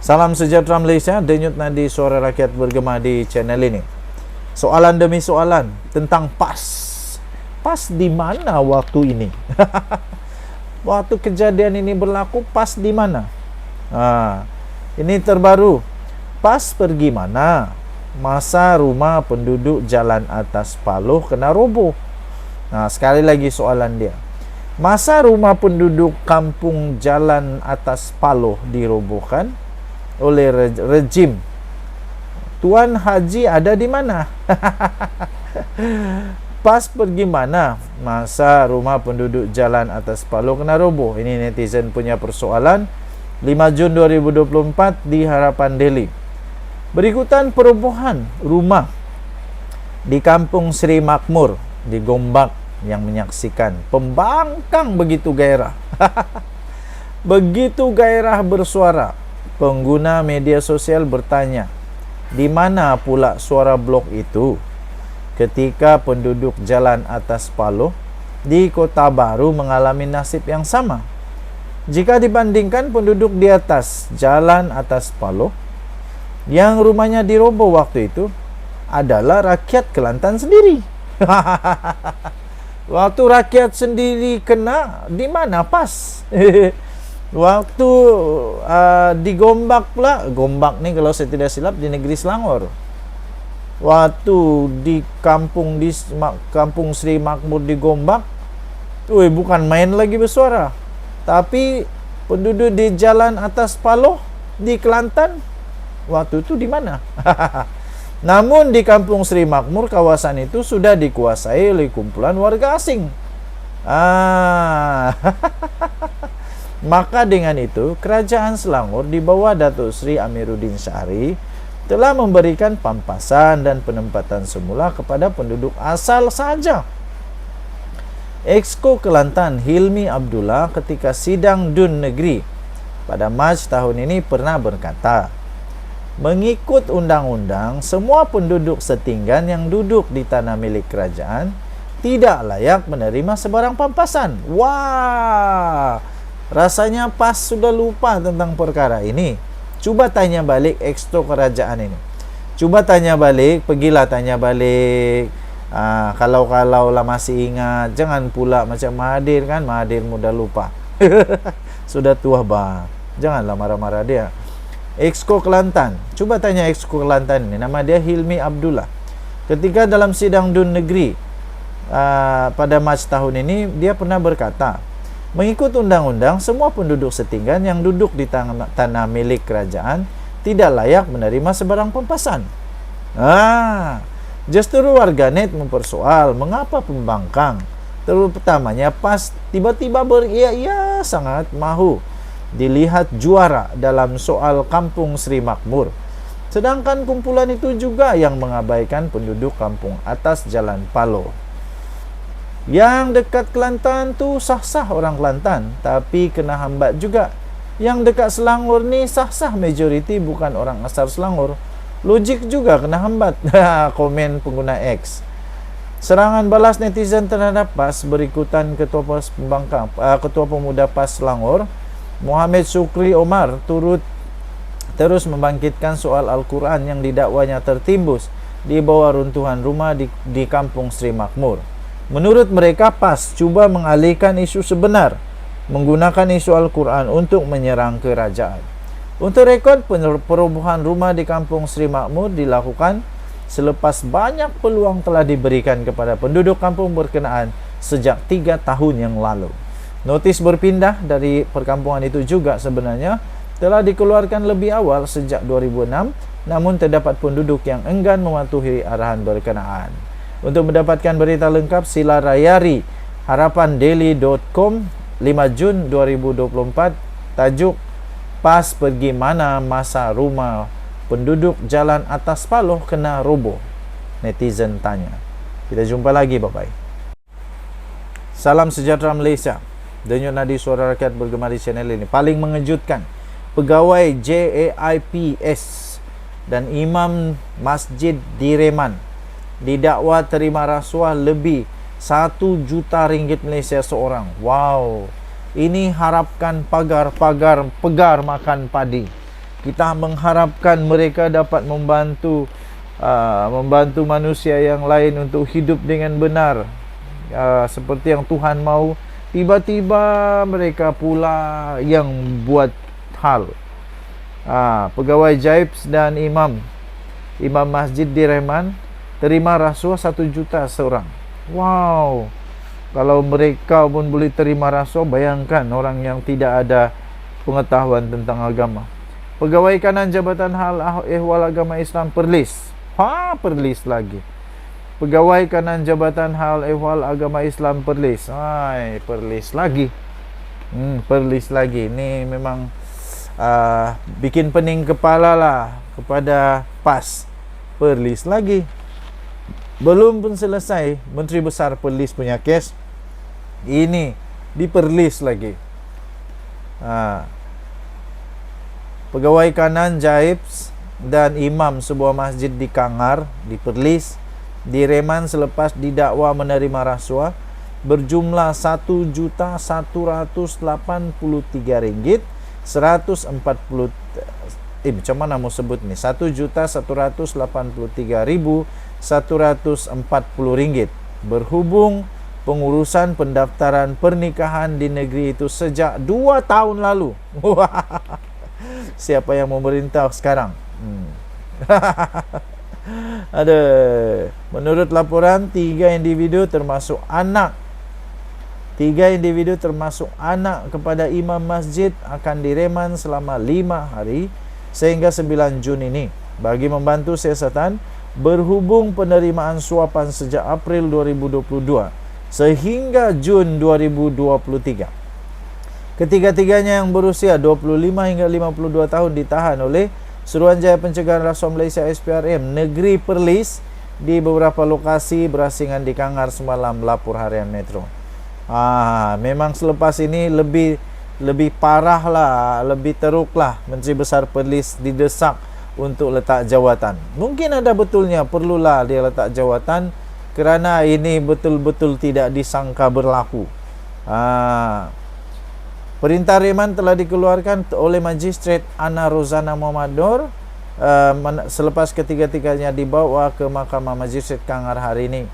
Salam sejahtera Malaysia, denyut nadi suara rakyat bergema di channel ini. Soalan demi soalan tentang PAS. PAS di mana waktu ini? Waktu kejadian ini berlaku, PAS di mana? Ini terbaru. PAS pergi mana? Masa rumah penduduk jalan atas Paloh kena roboh. Sekali lagi soalan dia. Masa rumah penduduk kampung jalan atas Paloh dirobohkan oleh rejim, Tuan Haji ada di mana? PAS pergi mana? Masa rumah penduduk jalan atas Paloh kena roboh. Ini netizen punya persoalan. 5 Jun 2024 di Harapan Daily. Berikutan perobohan rumah di Kampung Sri Makmur di Gombak yang menyaksikan pembangkang begitu gairah. Begitu gairah bersuara. Pengguna media sosial bertanya, di mana pula suara blok itu? Ketika penduduk jalan atas Paloh di Kota Baru mengalami nasib yang sama. Jika dibandingkan penduduk di atas jalan atas Paloh yang rumahnya diroboh waktu itu adalah rakyat Kelantan sendiri. Waktu rakyat sendiri kena, di mana PAS? Waktu di Gombak pula, Gombak ni kalau saya tidak silap di negeri Selangor. Waktu di Kampung Sri Makmur di Gombak, bukan main lagi bersuara. Tapi penduduk di jalan atas Paloh di Kelantan waktu itu di mana? Namun di Kampung Sri Makmur, kawasan itu sudah dikuasai oleh kumpulan warga asing. Maka dengan itu, Kerajaan Selangor di bawah Datuk Seri Amiruddin Syahri telah memberikan pampasan dan penempatan semula kepada penduduk asal saja. Exco Kelantan Hilmi Abdullah ketika sidang DUN Negeri pada Mac tahun ini pernah berkata, mengikut undang-undang, semua penduduk setinggan yang duduk di tanah milik kerajaan tidak layak menerima sebarang pampasan. Wah! Rasanya PAS sudah lupa tentang perkara ini. Cuba tanya balik Exco kerajaan ini. Cuba tanya balik, pergilah tanya balik. Kalau lah masih ingat, jangan pula macam Mahathir kan, Mahathir mudah lupa. Sudah tua bah. Janganlah marah-marah dia. Exco Kelantan. Cuba tanya Exco Kelantan ini. Nama dia Hilmi Abdullah. Ketika dalam sidang DUN Negeri pada Mac tahun ini, dia pernah berkata, mengikut undang-undang, semua penduduk setinggan yang duduk di tanah milik kerajaan tidak layak menerima sebarang pampasan. Justru warganet mempersoal mengapa pembangkang, terutamanya PAS tiba-tiba beria-ia sangat mahu dilihat juara dalam soal Kampung Sri Makmur. Sedangkan kumpulan itu juga yang mengabaikan penduduk kampung atas Jalan Paloh. Yang dekat Kelantan tu sah-sah orang Kelantan, tapi kena hambat juga. Yang dekat Selangor ni sah-sah majoriti bukan orang asal Selangor. Logik juga kena hambat. Komen pengguna X. Serangan balas netizen terhadap PAS berikutan Ketua Pemuda PAS Selangor, Muhammad Sukri Omar terus membangkitkan soal Al-Quran yang didakwanya tertimbus di bawah runtuhan rumah di Kampung Sri Makmur. Menurut mereka, PAS cuba mengalihkan isu sebenar, menggunakan isu Al-Quran untuk menyerang kerajaan. Untuk rekod, perobohan rumah di Kampung Sri Makmur dilakukan selepas banyak peluang telah diberikan kepada penduduk kampung berkenaan sejak 3 tahun yang lalu. Notis berpindah dari perkampungan itu juga sebenarnya telah dikeluarkan lebih awal sejak 2006, namun terdapat penduduk yang enggan mematuhi arahan berkenaan. Untuk mendapatkan berita lengkap, sila layari harapandaily.com 5 Jun 2024. Tajuk, PAS pergi mana masa rumah penduduk jalan atas Paloh kena roboh? Netizen tanya. Kita jumpa lagi, bye-bye. Salam sejahtera Malaysia. Denyut nadi suara rakyat bergema di channel ini. Paling mengejutkan, pegawai JAIPS dan imam masjid di Reman didakwa terima rasuah lebih 1 juta ringgit Malaysia seorang. Wow. Ini harapkan pegar makan padi. Kita mengharapkan mereka dapat membantu manusia yang lain untuk hidup dengan benar, seperti yang Tuhan mau. Tiba-tiba mereka pula yang buat hal. Pegawai Jaibs dan imam masjid di Reman terima rasuah 1 juta seorang. Wow, kalau mereka pun boleh terima rasuah, bayangkan orang yang tidak ada pengetahuan tentang agama. Pegawai kanan Jabatan Hal Ehwal Agama Islam Perlis. Perlis lagi. Pegawai kanan Jabatan Hal Ehwal Agama Islam Perlis. Perlis lagi. Perlis lagi. Ini memang bikin pening kepala lah kepada PAS. Perlis lagi. Belum pun selesai Menteri Besar Perlis punya kes, ini diperlis lagi. Pegawai kanan Jaibs dan imam sebuah masjid di Kangar diperlis, di Reman selepas didakwa menerima rasuah berjumlah Rp1.183.140 macam mana mau sebut ni, Rp1.183.140 berhubung pengurusan pendaftaran pernikahan di negeri itu sejak 2 tahun lalu. Siapa yang memerintah sekarang? Menurut laporan, 3 individu termasuk anak kepada imam masjid akan direman selama 5 hari sehingga 9 Jun ini bagi membantu siasatan berhubung penerimaan suapan sejak April 2022 sehingga Jun 2023. Ketiga-tiganya yang berusia 25 hingga 52 tahun ditahan oleh Suruhanjaya Pencegahan Rasuah Malaysia SPRM Negeri Perlis di beberapa lokasi berasingan di Kangar semalam, lapor harian Metro. Memang selepas ini lebih parah lah, lebih teruk lah. Menteri Besar Perlis didesak untuk letak jawatan. Mungkin ada betulnya, perlulah dia letak jawatan kerana ini betul-betul tidak disangka berlaku. Perintah reman telah dikeluarkan oleh Magistrat Ana Rozana Muhammad Nur selepas ketiga-tiganya dibawa ke Mahkamah Magistrat Kangar hari ini.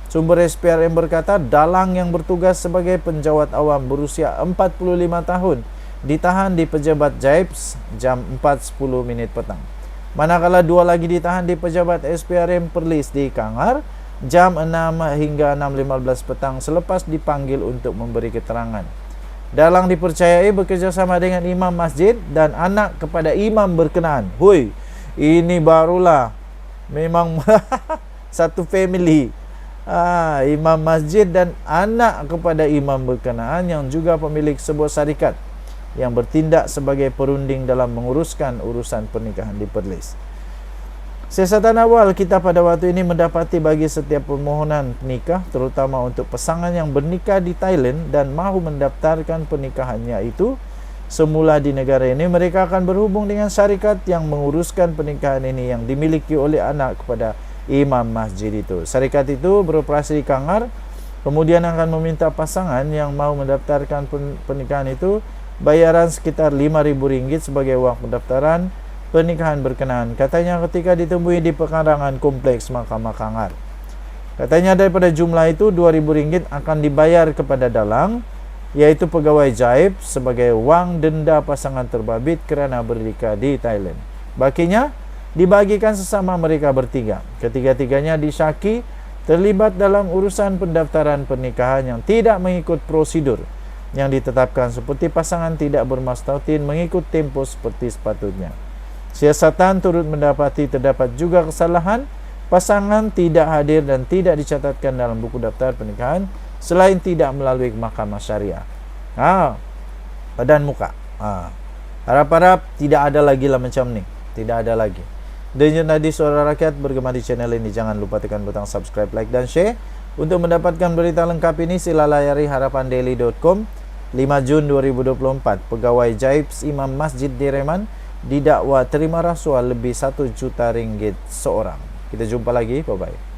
Sumber SPRM berkata dalang yang bertugas sebagai penjawat awam berusia 45 tahun ditahan di Pejabat Jaibs jam 4.10 petang. Manakala 2 lagi ditahan di Pejabat SPRM Perlis di Kangar jam 6 hingga 6.15 petang selepas dipanggil untuk memberi keterangan. Dalang dipercayai bekerjasama dengan imam masjid dan anak kepada imam berkenaan. Ini barulah memang satu family. Imam masjid dan anak kepada imam berkenaan yang juga pemilik sebuah syarikat yang bertindak sebagai perunding dalam menguruskan urusan pernikahan di Perlis. Siasatan awal kita pada waktu ini mendapati bagi setiap permohonan nikah, terutama untuk pasangan yang bernikah di Thailand dan mahu mendaftarkan pernikahannya itu semula di negara ini, mereka akan berhubung dengan syarikat yang menguruskan pernikahan ini yang dimiliki oleh anak kepada imam masjid itu. Syarikat itu beroperasi di Kangar, kemudian akan meminta pasangan yang mahu mendaftarkan pernikahan itu bayaran sekitar RM5.000 sebagai wang pendaftaran pernikahan berkenaan. Katanya ketika ditemui di pekarangan kompleks Mahkamah Kangar. Katanya daripada jumlah itu RM2.000 akan dibayar kepada dalang, yaitu pegawai Jaib sebagai wang denda pasangan terbabit kerana bernikah di Thailand. Bakinya dibagikan sesama mereka bertiga. Ketiga-tiganya disyaki terlibat dalam urusan pendaftaran pernikahan yang tidak mengikut prosedur yang ditetapkan, seperti pasangan tidak bermastautin mengikut tempo seperti sepatutnya. Siasatan turut mendapati terdapat juga kesalahan, pasangan tidak hadir dan tidak dicatatkan dalam buku daftar pernikahan selain tidak melalui mahkamah syariah. Badan muka. Harap-harap tidak ada lagi lah macam ni. Tidak ada lagi. Dan jadi Suara Rakyat bergema di channel ini. Jangan lupa tekan butang subscribe, like dan share. Untuk mendapatkan berita lengkap ini sila layari harapandaily.com. 5 Jun 2024, pegawai Jaibs Imam Masjid di Reman didakwa terima rasuah lebih RM1 juta seorang. Kita jumpa lagi, bye-bye.